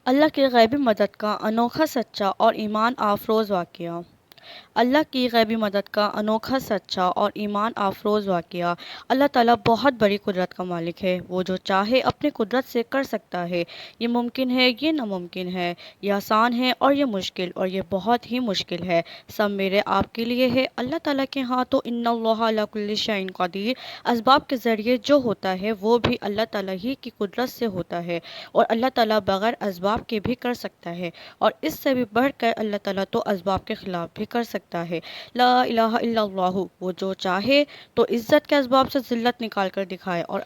اللہ کی غیبی مدد کا انوکھا سچا اور ایمان افروز واقعہ۔ اللہ کی غیبی مدد کا انوکھا سچا اور ایمان افروز واقعہ۔ اللہ تعالیٰ بہت بڑی قدرت کا مالک ہے۔ وہ جو چاہے اپنی قدرت سے کر سکتا ہے۔ یہ ممکن ہے، یہ ناممکن ہے، یہ آسان ہے اور یہ مشکل، اور یہ بہت ہی مشکل ہے۔ سب میرے آپ کے لیے ہے۔ اللہ تعالیٰ کے ہاں تو ان اللہ علی کل شیء قدیر، اسباب کے ذریعے جو ہوتا ہے وہ بھی اللہ تعالیٰ ہی کی قدرت سے ہوتا ہے، اور اللہ تعالیٰ بغیر اسباب کے بھی کر سکتا ہے، اور اس سے بھی بڑھ کر اللہ تعالیٰ تو اسباب کے خلاف بھی کر سکتا ہے۔ لا الہ الا اللہ، وہ جو چاہے تو عزت کے اسباب سے ذلت نکال کر دکھائے، اور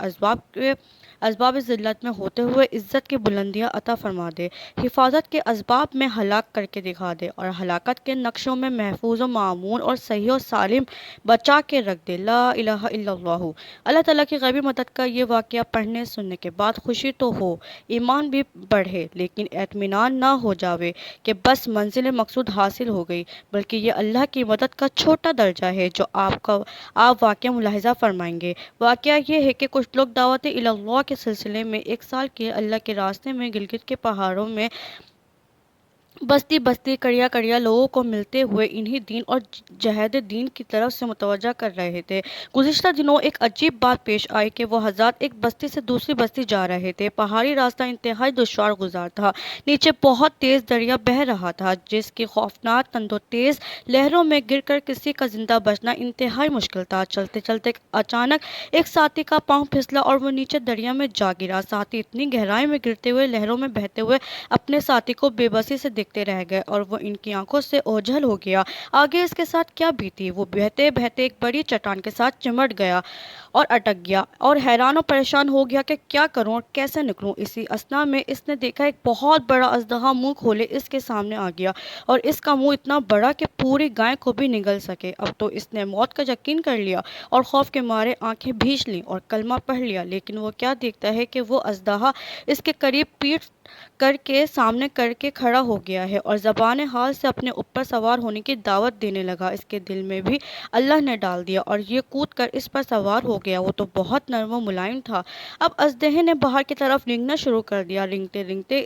اسباب ذلت میں ہوتے ہوئے عزت کی بلندیاں عطا فرما دے، حفاظت کے اسباب میں ہلاک کر کے دکھا دے، اور ہلاکت کے نقشوں میں محفوظ و معمون اور صحیح و سالم بچا کے رکھ دے۔ لا الہ الا اللہ۔ اللہ تعالیٰ کی غیبی مدد کا یہ واقعہ پڑھنے سننے کے بعد خوشی تو ہو، ایمان بھی بڑھے، لیکن اطمینان نہ ہو جاوے کہ بس منزل مقصود حاصل ہو گئی، بلکہ یہ اللہ کی مدد کا چھوٹا درجہ ہے جو آپ واقعہ ملاحظہ فرمائیں گے۔ واقعہ یہ ہے کہ کچھ لوگ دعوت اللہ کے سلسلے میں 1 سال کے اللہ کے راستے میں گلگت کے پہاڑوں میں بستی بستی کڑیا کڑیا لوگوں کو ملتے ہوئے انہی دین اور جہاد دین کی طرف سے متوجہ کر رہے تھے۔ گزشتہ دنوں ایک عجیب بات پیش آئی کہ وہ حضرات ایک بستی سے دوسری بستی جا رہے تھے۔ پہاڑی راستہ انتہائی دشوار گزار تھا، نیچے بہت تیز دریا بہہ رہا تھا جس کی خوفناک تندو تیز لہروں میں گر کر کسی کا زندہ بچنا انتہائی مشکل تھا۔ چلتے چلتے اچانک ایک ساتھی کا پاؤں پھسلا اور وہ نیچے دریا میں جا گرا۔ ساتھی اتنی گہرائی میں گرتے ہوئے لہروں میں بہتے ہوئے اپنے ساتھی کو بے بسی سے دیکھتے رہ گئے، اور وہ ان کی آنکھوں سے اوجھل ہو گیا۔ آگے اس کے ساتھ کیا بیتی؟ وہ بہتے بہتے ایک بڑی چٹان کے ساتھ چمٹ گیا اور اٹک گیا، اور حیران و پریشان ہو گیا کہ کیا کروں اور کیسے نکلوں۔ اسی اثنا میں اس نے دیکھا ایک بہت بڑا اژدہا منہ کھولے اس کے سامنے آ گیا، اور اس کا منہ اتنا بڑا کہ پوری گائے کو بھی نگل سکے۔ اب تو اس نے موت کا یقین کر لیا اور خوف کے مارے آنکھیں بھیج لیں اور کلمہ پڑھ لیا، لیکن وہ کیا دیکھتا ہے کہ وہ اژدہا اس کے قریب پیٹھ کر کے سامنے کر کے کھڑا ہو گیا ہے اور زبان حال سے اپنے اوپر سوار ہونے کی دعوت دینے لگا۔ اس کے دل میں بھی اللہ نے ڈال دیا اور یہ کود کر اس پر سوار ہو گیا۔ وہ تو بہت نرم و ملائم تھا۔ اب اژدہے نے باہر کی طرف رینگنا شروع کر دیا۔ رینگتے رینگتے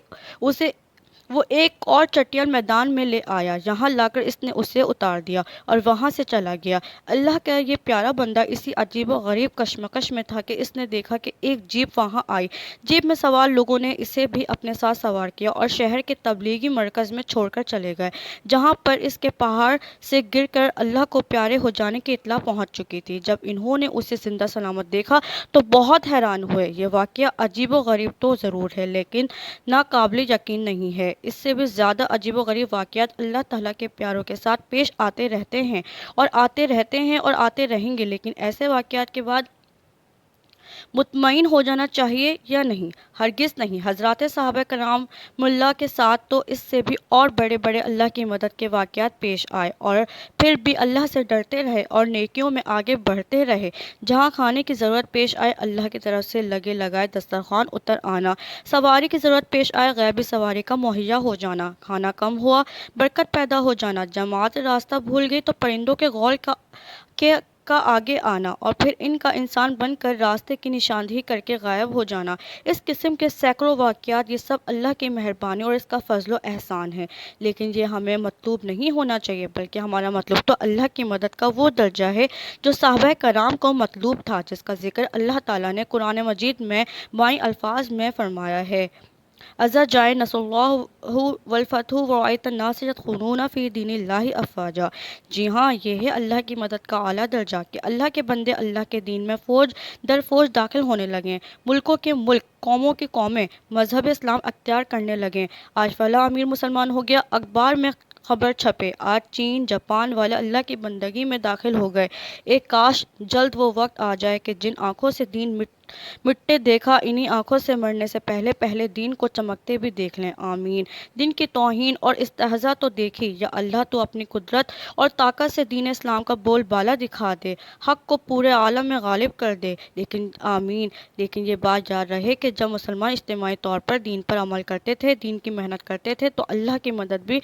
وہ ایک اور چٹیل میدان میں لے آیا، یہاں لا کر اس نے اسے اتار دیا اور وہاں سے چلا گیا۔ اللہ کا یہ پیارا بندہ اسی عجیب و غریب کشمکش میں تھا کہ اس نے دیکھا کہ ایک جیپ وہاں آئی۔ جیپ میں سوار لوگوں نے اسے بھی اپنے ساتھ سوار کیا اور شہر کے تبلیغی مرکز میں چھوڑ کر چلے گئے، جہاں پر اس کے پہاڑ سے گر کر اللہ کو پیارے ہو جانے کی اطلاع پہنچ چکی تھی۔ جب انہوں نے اسے زندہ سلامت دیکھا تو بہت حیران ہوئے۔ یہ واقعہ عجیب و غریب تو ضرور ہے، لیکن ناقابل یقین نہیں ہے۔ اس سے بھی زیادہ عجیب و غریب واقعات اللہ تعالیٰ کے پیاروں کے ساتھ پیش آتے رہتے ہیں اور آتے رہتے ہیں اور آتے رہیں گے، لیکن ایسے واقعات کے بعد مطمئن ہو جانا چاہیے یا نہیں؟ ہرگز نہیں۔ حضرات صحابہ کرام اللہ کے ساتھ تو اس سے بھی اور بڑے بڑے اللہ کی مدد کے واقعات پیش آئے، اور پھر بھی اللہ سے ڈرتے رہے اور نیکیوں میں آگے بڑھتے رہے۔ جہاں کھانے کی ضرورت پیش آئے، اللہ کی طرف سے لگے لگائے دسترخوان اتر آنا، سواری کی ضرورت پیش آئے، غیبی سواری کا مہیا ہو جانا، کھانا کم ہوا، برکت پیدا ہو جانا، جماعت راستہ بھول گئی تو پرندوں کے غول کا آگے آنا، اور پھر ان کا انسان بن کر راستے کی نشاندہی کر کے غائب ہو جانا۔ اس قسم کے سینکڑوں واقعات، یہ سب اللہ کی مہربانی اور اس کا فضل و احسان ہے، لیکن یہ ہمیں مطلوب نہیں ہونا چاہیے، بلکہ ہمارا مطلوب تو اللہ کی مدد کا وہ درجہ ہے جو صحابہ کرام کو مطلوب تھا، جس کا ذکر اللہ تعالیٰ نے قرآن مجید میں بائیں الفاظ میں فرمایا ہے: اذا جاء نصر اللہ والفتح ورأیت الناس یدخلون فی دین اللہ افواجا۔ جی ہاں، یہ ہے اللہ کی مدد کا اعلیٰ درجہ کہ اللہ کے بندے اللہ کے دین میں فوج در فوج داخل ہونے لگیں، ملکوں کے ملک، قوموں کی قومیں مذہب اسلام اختیار کرنے لگیں۔ آج فلاں امیر مسلمان ہو گیا، اخبار میں خبر چھپے، آج چین جاپان والے اللہ کی بندگی میں داخل ہو گئے۔ ایک کاش جلد وہ وقت آ جائے کہ جن آنکھوں سے دین مٹتے دیکھا، انہی آنکھوں سے مرنے سے پہلے پہلے دین کو چمکتے بھی دیکھ لیں۔ آمین۔ دین کی توہین اور استہزاء تو دیکھی، یا اللہ تو اپنی قدرت اور طاقت سے دین اسلام کا بول بالا دکھا دے، حق کو پورے عالم میں غالب کر دے، لیکن آمین۔ لیکن یہ بات یاد رہے کہ جب مسلمان اجتماعی طور پر دین پر عمل کرتے تھے، دین کی محنت کرتے تھے، تو اللہ کی مدد بھی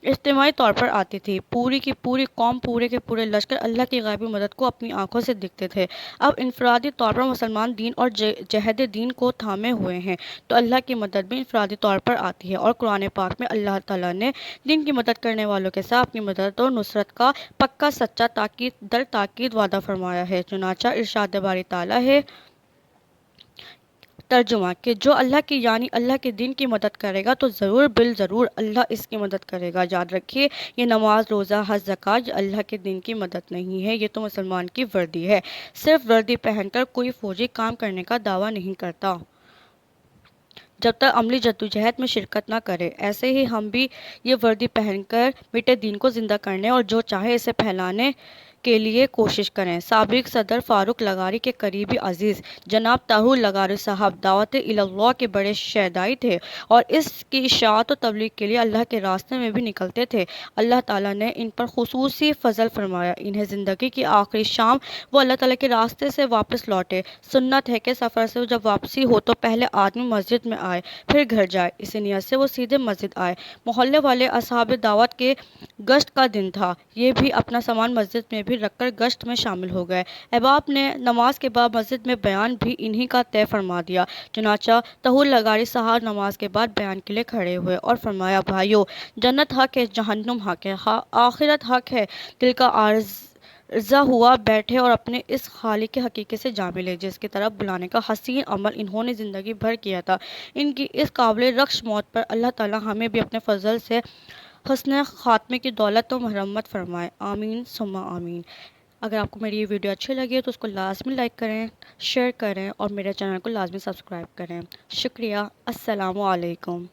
اجتماعی طور پر آتی تھی۔ پوری کی پوری قوم، پورے کے پورے لشکر اللہ کی غیبی مدد کو اپنی آنکھوں سے دیکھتے تھے۔ اب انفرادی طور پر مسلمان دین اور جہد دین کو تھامے ہوئے ہیں تو اللہ کی مدد بھی انفرادی طور پر آتی ہے، اور قرآن پاک میں اللہ تعالیٰ نے دین کی مدد کرنے والوں کے ساتھ اپنی مدد اور نصرت کا پکا سچا تاکید در تاکید وعدہ فرمایا ہے۔ چنانچہ ارشاد باری تعالیٰ ہے، ترجمہ کہ جو اللہ کی یعنی اللہ کے دین کی مدد کرے گا تو ضرور بالضرور اللہ اس کی مدد کرے گا۔ یاد رکھیے، یہ نماز، روزہ، حج، زکوٰۃ یہ اللہ کے دین کی مدد نہیں ہے، یہ تو مسلمان کی وردی ہے۔ صرف وردی پہن کر کوئی فوجی کام کرنے کا دعویٰ نہیں کرتا جب تک عملی جدوجہد میں شرکت نہ کرے۔ ایسے ہی ہم بھی یہ وردی پہن کر مٹے دین کو زندہ کرنے اور جو چاہے اسے پھیلانے کے لیے کوشش کریں۔ سابق صدر فاروق لغاری کے قریبی عزیز جناب طاہر لغاری صاحب دعوت اللہ کے بڑے شیدائی تھے اور اس کی اشاعت و تبلیغ کے لیے اللہ کے راستے میں بھی نکلتے تھے۔ اللہ تعالیٰ نے ان پر خصوصی فضل فرمایا، انہیں زندگی کی آخری شام وہ اللہ تعالیٰ کے راستے سے واپس لوٹے۔ سنت ہے کہ سفر سے جب واپسی ہو تو پہلے آدمی مسجد میں آئے پھر گھر جائے، اسی نیت سے وہ سیدھے مسجد آئے۔ محلے والے اصحاب دعوت کے گشت کا دن تھا، یہ بھی اپنا سامان مسجد میں بھی رکھ کر گشت میں شامل ہو گئے۔ احباب نے نماز کے بعد مسجد میں بیان بھی انہی کا طے فرما دیا۔ چنانچہ طاہر لغاری صاحب نماز کے بعد بیان کے لیے کھڑے ہوئے اور فرمایا، بھائیو، جنت حق ہے، جہنم حق ہے، آخرت حق ہے۔ دل کا عرضہ ہوا بیٹھے اور اپنے اس خالق حقیقی سے جا ملے جس کی طرف بلانے کا حسین عمل انہوں نے زندگی بھر کیا تھا۔ ان کی اس قابل رخش موت پر اللہ تعالیٰ ہمیں بھی اپنے فضل سے حسن خاتمے کی دولت و مرحمت فرمائے، آمین ثم آمین۔ اگر آپ کو میری یہ ویڈیو اچھی لگی ہے تو اس کو لازمی لائک کریں، شیئر کریں اور میرے چینل کو لازمی سبسکرائب کریں۔ شکریہ، السلام علیکم۔